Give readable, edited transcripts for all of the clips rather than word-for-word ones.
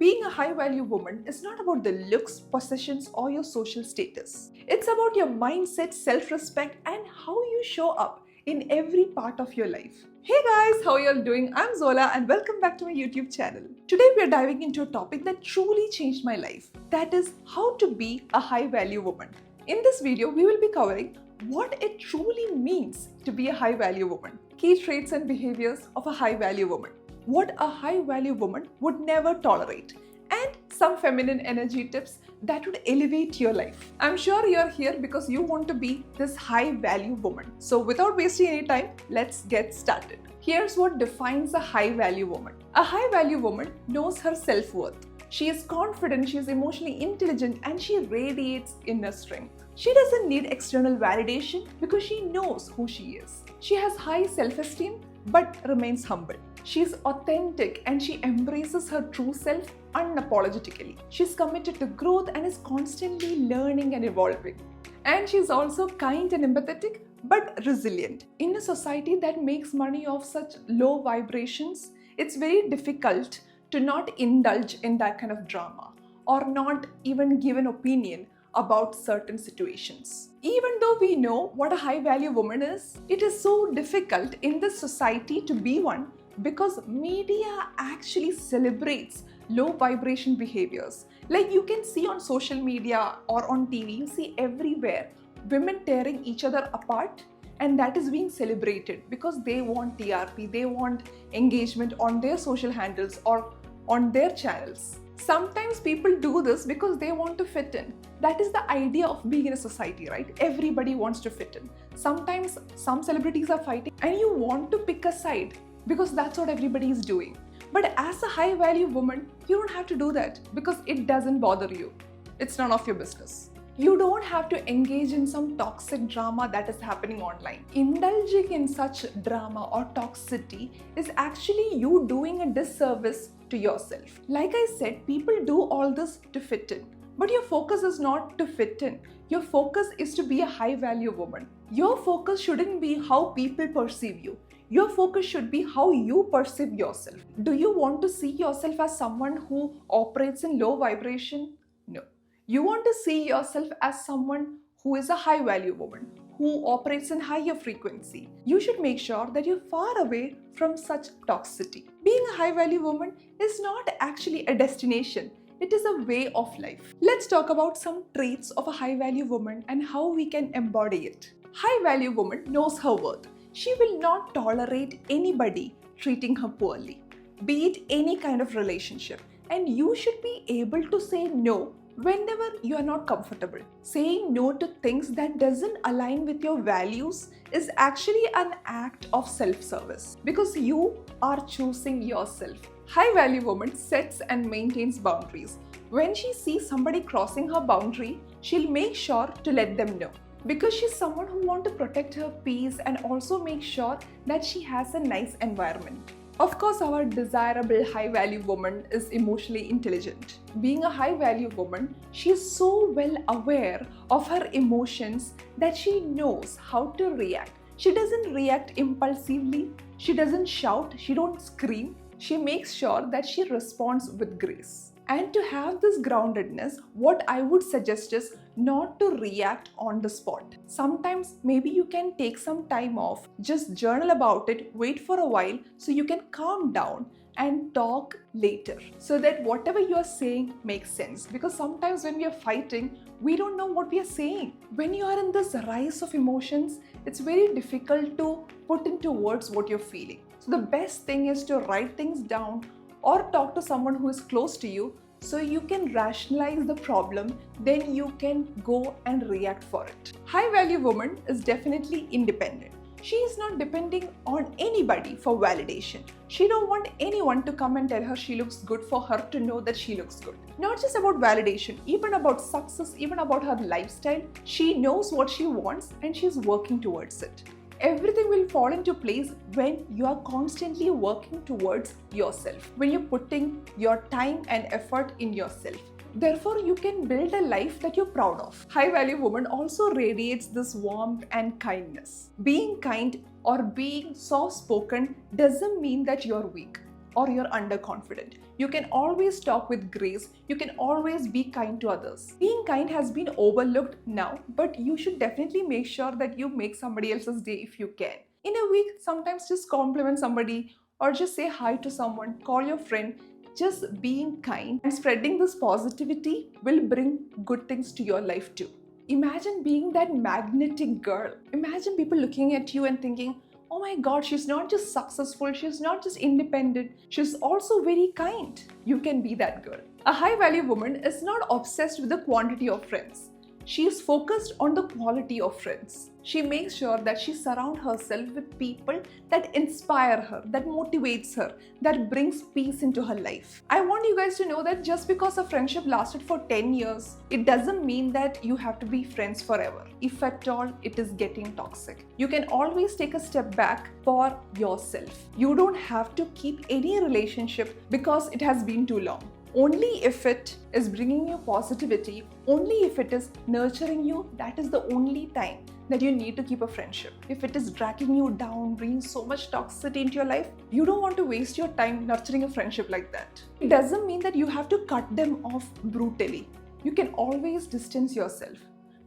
Being a high value woman is not about the looks, possessions, or your social status. It's about your mindset, self respect, and how you show up in every part of your life. Hey guys, how are you all doing? I'm Zola and welcome back to my YouTube channel. Today we are diving into a topic that truly changed my life. That is how to be a high value woman. In this video, we will be covering what it truly means to be a high value woman, key traits and behaviors of a high value woman, what a high value woman would never tolerate, and some feminine energy tips that would elevate your life. I'm sure you're here because you want to be this high value woman. So without wasting any time, let's get started. Here's what defines a high value woman. A high value woman knows her self-worth. She is confident, she is emotionally intelligent, and she radiates inner strength. She doesn't need external validation because she knows who she is. She has high self-esteem but remains humble. She is authentic and she embraces her true self unapologetically. She's committed to growth and is constantly learning and evolving. And she's also kind and empathetic but resilient. In a society that makes money off such low vibrations, it's very difficult to not indulge in that kind of drama or not even give an opinion about certain situations. Even though we know what a high value woman is, it is so difficult in this society to be one because media actually celebrates low vibration behaviors. Like you can see on social media or on TV, you see everywhere women tearing each other apart, and that is being celebrated because they want TRP, they want engagement on their social handles or on their channels. Sometimes people do this because they want to fit in. That is the idea of being in a society, right? Everybody wants to fit in. Sometimes some celebrities are fighting and you want to pick a side because that's what everybody is doing. But as a high value woman, you don't have to do that because it doesn't bother you. It's none of your business. You don't have to engage in some toxic drama that is happening online. Indulging in such drama or toxicity is actually you doing a disservice to yourself. Like I said, people do all this to fit in. But your focus is not to fit in. Your focus is to be a high value woman. Your focus shouldn't be how people perceive you. Your focus should be how you perceive yourself. Do you want to see yourself as someone who operates in low vibration? No. You want to see yourself as someone who is a high value woman, who operates in higher frequency. You should make sure that you're far away from such toxicity. Being a high value woman is not actually a destination. It is a way of life. Let's talk about some traits of a high value woman and how we can embody it. High value woman knows her worth. She will not tolerate anybody treating her poorly, be it any kind of relationship. And you should be able to say no whenever you are not comfortable. Saying no to things that doesn't align with your values is actually an act of self-service because you are choosing yourself. High value woman sets and maintains boundaries. When she sees somebody crossing her boundary, she'll make sure to let them know. Because she's someone who wants to protect her peace and also make sure that she has a nice environment. Of course, our desirable high value woman is emotionally intelligent. Being a high value woman, she is so well aware of her emotions that she knows how to react. She doesn't react impulsively, she doesn't shout, she don't scream. She makes sure that she responds with grace. And to have this groundedness, what I would suggest is not to react on the spot. Sometimes maybe you can take some time off, just journal about it, wait for a while so you can calm down and talk later so that whatever you are saying makes sense. Because sometimes when we are fighting, we don't know what we are saying. When you are in this rise of emotions, it's very difficult to put into words what you're feeling. So the best thing is to write things down or talk to someone who is close to you so you can rationalize the problem, then you can go and react for it. High value woman is definitely independent. She is not depending on anybody for validation. She don't want anyone to come and tell her she looks good for her to know that she looks good. Not just about validation, even about success, even about her lifestyle. She knows what she wants and she's working towards it. Everything will fall into place when you are constantly working towards yourself, when you're putting your time and effort in yourself. Therefore, you can build a life that you're proud of. High value woman also radiates this warmth and kindness. Being kind or being soft spoken doesn't mean that you're weak. or you're underconfident. You can always talk with grace. You can always be kind to others. Being kind has been overlooked now, but you should definitely make sure that you make somebody else's day if you can. In a week, sometimes just compliment somebody or just say hi to someone, call your friend. Just being kind and spreading this positivity will bring good things to your life too. Imagine being that magnetic girl. Imagine people looking at you and thinking, oh my god, she's not just successful, she's not just independent, she's also very kind. You can be that girl. A high value woman is not obsessed with the quantity of friends. She is focused on the quality of friends. She makes sure that she surrounds herself with people that inspire her, that motivates her, that brings peace into her life. I want you guys to know that just because a friendship lasted for 10 years, it doesn't mean that you have to be friends forever. If at all, it is getting toxic. You can always take a step back for yourself. You don't have to keep any relationship because it has been too long. Only if it is bringing you positivity, only if it is nurturing you, that is the only time that you need to keep a friendship. If it is dragging you down, bringing so much toxicity into your life, you don't want to waste your time nurturing a friendship like that. It doesn't mean that you have to cut them off brutally. You can always distance yourself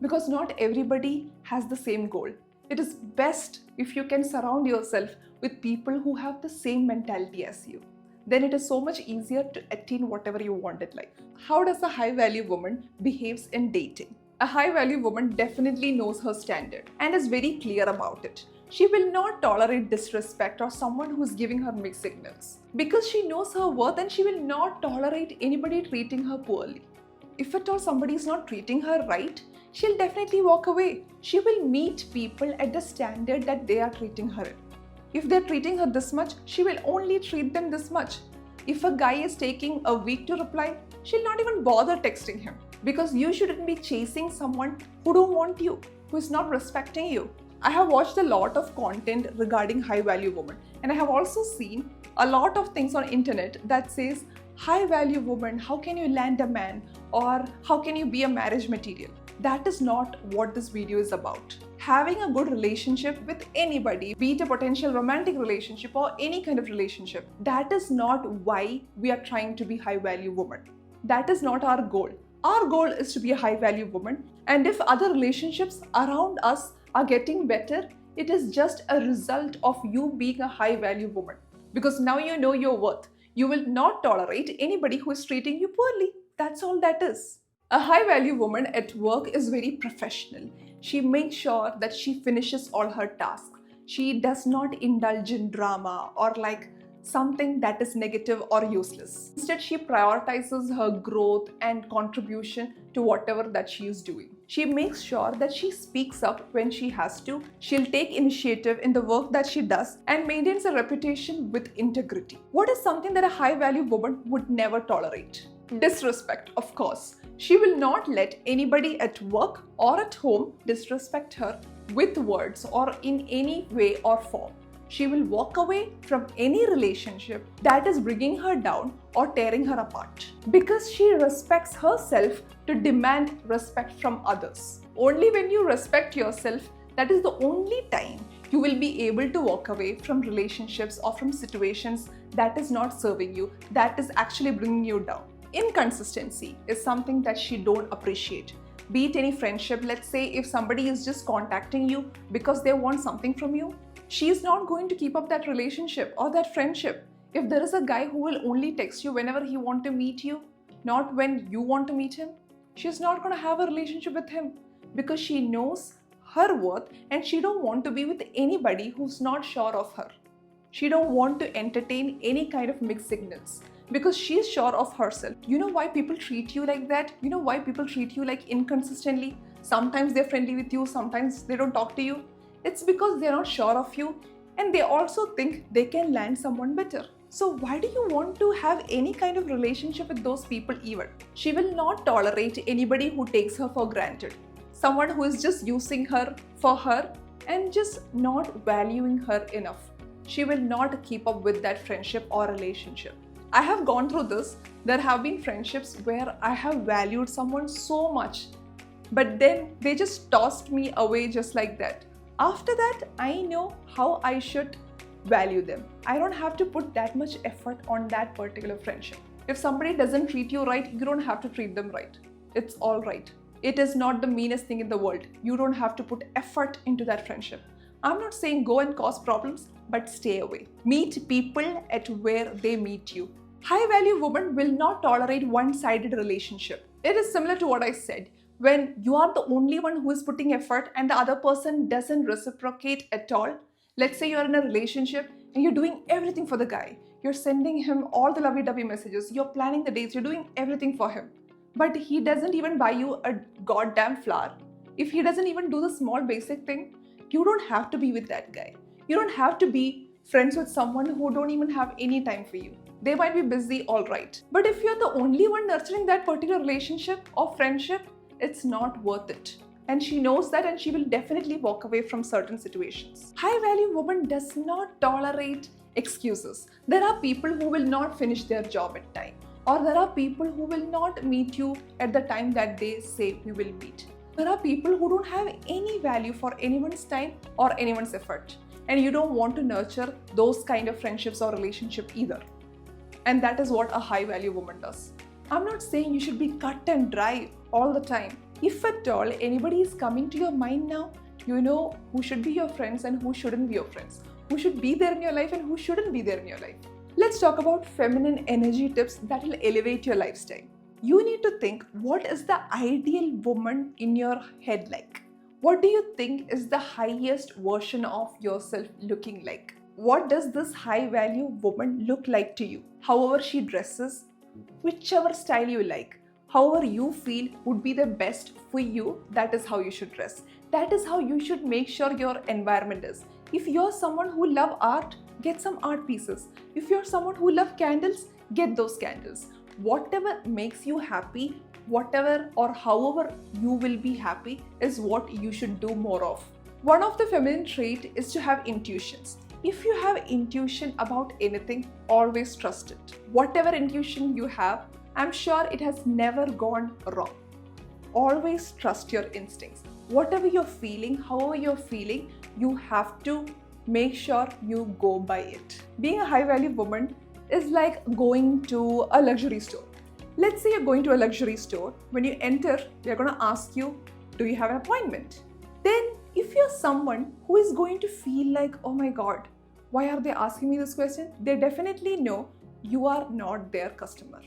because not everybody has the same goal. It is best if you can surround yourself with people who have the same mentality as you. Then it is so much easier to attain whatever you want in life. How does a high value woman behaves in dating? A high value woman definitely knows her standard and is very clear about it. She will not tolerate disrespect or someone who is giving her mixed signals because she knows her worth and she will not tolerate anybody treating her poorly. If at all somebody is not treating her right, she'll definitely walk away. She will meet people at the standard that they are treating her in. If they're treating her this much, she will only treat them this much. If a guy is taking a week to reply, she'll not even bother texting him because you shouldn't be chasing someone who don't want you, who is not respecting you. I have watched a lot of content regarding high value women and I have also seen a lot of things on internet that says high value woman, how can you land a man or how can you be a marriage material? That is not what this video is about. Having a good relationship with anybody, be it a potential romantic relationship or any kind of relationship, that is not why we are trying to be high value woman. That is not our goal. Our goal is to be a high value woman, and if other relationships around us are getting better, it is just a result of you being a high value woman. Because now you know your worth. You will not tolerate anybody who is treating you poorly. That's all that is. A high value woman at work is very professional. She makes sure that she finishes all her tasks. She does not indulge in drama or something that is negative or useless. Instead, she prioritizes her growth and contribution to whatever that she is doing. She makes sure that she speaks up when she has to. She'll take initiative in the work that she does and maintains a reputation with integrity. What is something that a high value woman would never tolerate? Disrespect, of course. She will not let anybody at work or at home disrespect her with words or in any way or form. She will walk away from any relationship that is bringing her down or tearing her apart because she respects herself to demand respect from others. Only when you respect yourself, that is the only time you will be able to walk away from relationships or from situations that is not serving you, that is actually bringing you down. Inconsistency is something that she don't appreciate. Be it any friendship, let's say if somebody is just contacting you because they want something from you, she is not going to keep up that relationship or that friendship. If there is a guy who will only text you whenever he wants to meet you, not when you want to meet him, she's not going to have a relationship with him because she knows her worth and she don't want to be with anybody who's not sure of her. She don't want to entertain any kind of mixed signals because she's sure of herself. You know why people treat you like that? You know why people treat you like inconsistently? Sometimes they're friendly with you, sometimes they don't talk to you. It's because they're not sure of you and they also think they can land someone better. So why do you want to have any kind of relationship with those people even? She will not tolerate anybody who takes her for granted. Someone who is just using her for her and just not valuing her enough. She will not keep up with that friendship or relationship. I have gone through this. There have been friendships where I have valued someone so much, but then they just tossed me away just like that. After that, I know how I should value them. I don't have to put that much effort on that particular friendship. If somebody doesn't treat you right, you don't have to treat them right. It's all right. It is not the meanest thing in the world. You don't have to put effort into that friendship. I'm not saying go and cause problems, but stay away. Meet people at where they meet you. High value women will not tolerate one-sided relationship. It is similar to what I said. When you are the only one who is putting effort and the other person doesn't reciprocate at all, let's say you're in a relationship and you're doing everything for the guy. You're sending him all the lovey-dovey messages, you're planning the dates, you're doing everything for him. But he doesn't even buy you a goddamn flower. If he doesn't even do the small basic thing, you don't have to be with that guy. You don't have to be friends with someone who don't even have any time for you. They might be busy, all right. But if you're the only one nurturing that particular relationship or friendship, it's not worth it. And she knows that, and she will definitely walk away from certain situations. High value woman does not tolerate excuses. There are people who will not finish their job at time. Or there are people who will not meet you at the time that they say we will meet. There are people who don't have any value for anyone's time or anyone's effort. And you don't want to nurture those kind of friendships or relationship either. And that is what a high value woman does. I'm not saying you should be cut and dry all the time. If at all anybody is coming to your mind now, you know who should be your friends and who shouldn't be your friends. Who should be there in your life and who shouldn't be there in your life. Let's talk about feminine energy tips that will elevate your lifestyle. You need to think, what is the ideal woman in your head like? What do you think is the highest version of yourself looking like? What does this high value woman look like to you? However she dresses, whichever style you like, however you feel would be the best for you, that is how you should dress. That is how you should make sure your environment is. If you're someone who loves art, get some art pieces. If you're someone who loves candles, get those candles. Whatever makes you happy, whatever or however you will be happy is what you should do more of. One of the feminine traits is to have intuitions. If you have intuition about anything, always trust it. Whatever intuition you have, I'm sure it has never gone wrong. Always trust your instincts. Whatever you're feeling, however you're feeling, you have to make sure you go by it. Being a high value woman is like going to a luxury store. Let's say you're going to a luxury store. When you enter, they're going to ask you, do you have an appointment? Then if you're someone who is going to feel like, oh my God, why are they asking me this question? They definitely know you are not their customer.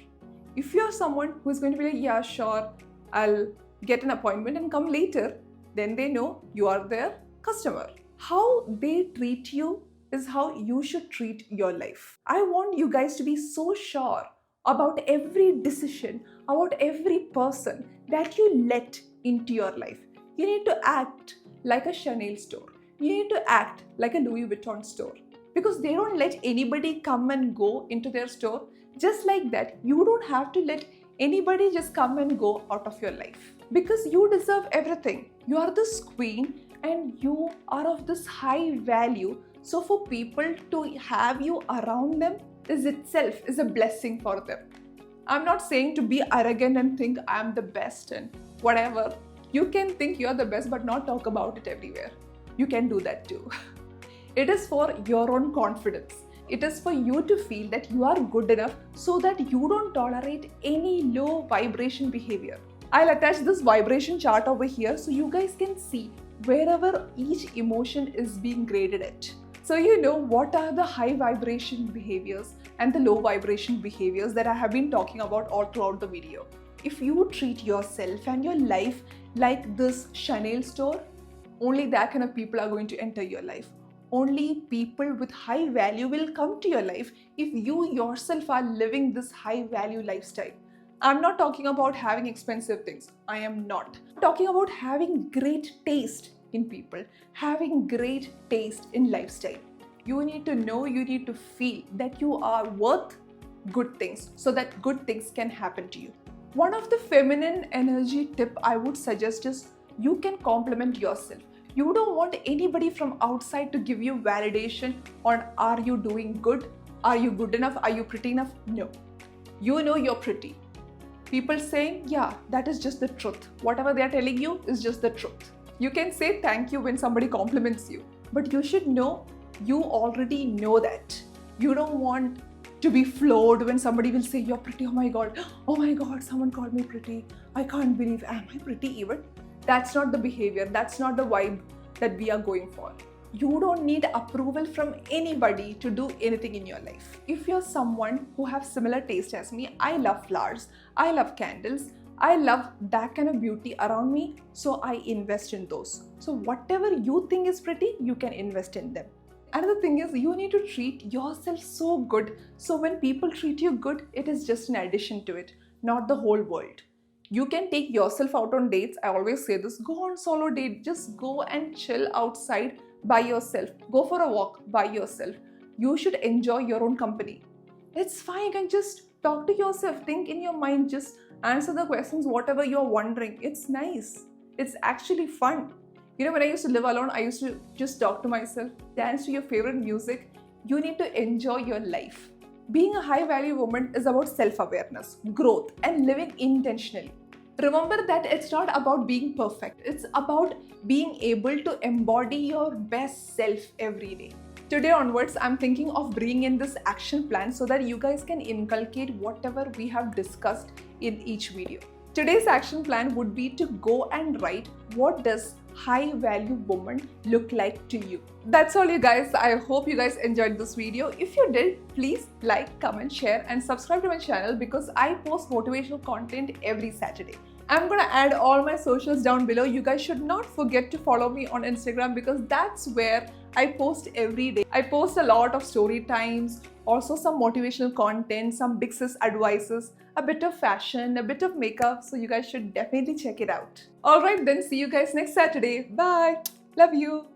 If you're someone who is going to be like, yeah, sure, I'll get an appointment and come later, then they know you are their customer. How they treat you is how you should treat your life. I want you guys to be so sure about every decision, about every person that you let into your life. You need to act like a Chanel store. You need to act like a Louis Vuitton store. Because they don't let anybody come and go into their store. Just like that, you don't have to let anybody just come and go out of your life. Because you deserve everything. You are this queen and you are of this high value. So for people to have you around them is itself is a blessing for them. I'm not saying to be arrogant and think I'm the best and whatever. You can think you're the best but not talk about it everywhere. You can do that too. It is for your own confidence. It is for you to feel that you are good enough so that you don't tolerate any low vibration behavior. I'll attach this vibration chart over here so you guys can see wherever each emotion is being graded at. So you know what are the high vibration behaviors and the low vibration behaviors that I have been talking about all throughout the video. If you treat yourself and your life like this Chanel store, only that kind of people are going to enter your life. Only people with high value will come to your life if you yourself are living this high value lifestyle. I'm not talking about having expensive things. I am not. I'm talking about having great taste in people, having great taste in lifestyle. You need to know, you need to feel that you are worth good things so that good things can happen to you. One of the feminine energy tip I would suggest is you can compliment yourself. You don't want anybody from outside to give you validation on are you doing good? Are you good enough? Are you pretty enough? No. You know you're pretty. People saying, yeah, that is just the truth. Whatever they are telling you is just the truth. You can say thank you when somebody compliments you, but you should know You already know that. You don't want to be floored when somebody will say you're pretty. Oh my god, someone called me pretty. I can't believe, am I pretty even? That's not the behavior, that's not the vibe that we are going for. You don't need approval from anybody to do anything in your life. If you're someone who have similar taste as me, I love flowers, I love candles, I love that kind of beauty around me, so I invest in those. So whatever you think is pretty, you can invest in them. Another thing is, you need to treat yourself so good, so when people treat you good, it is just an addition to it, not the whole world. You can take yourself out on dates. I always say this, go on solo date, just go and chill outside by yourself, go for a walk by yourself. You should enjoy your own company. It's fine, you can just talk to yourself, think in your mind, just answer the questions, whatever you're wondering. It's nice, it's actually fun. When I used to live alone, I used to just talk to myself, dance to your favorite music. You need to enjoy your life. Being a high value woman is about self-awareness, growth, and living intentionally. Remember that it's not about being perfect, it's about being able to embody your best self every day. Today onwards, I'm thinking of bringing in this action plan so that you guys can inculcate whatever we have discussed in each video. Today's action plan would be to go and write, what does high value woman look like to you? That's all, you guys. I hope you guys enjoyed this video. If you did, please like, comment, share, and subscribe to my channel because I post motivational content every Saturday. I'm gonna add all my socials down below. You guys should not forget to follow me on Instagram because that's where I post every day. I post a lot of story times, also some motivational content, some big sis advices, a bit of fashion, a bit of makeup. So you guys should definitely check it out. Alright then, see you guys next Saturday. Bye. Love you.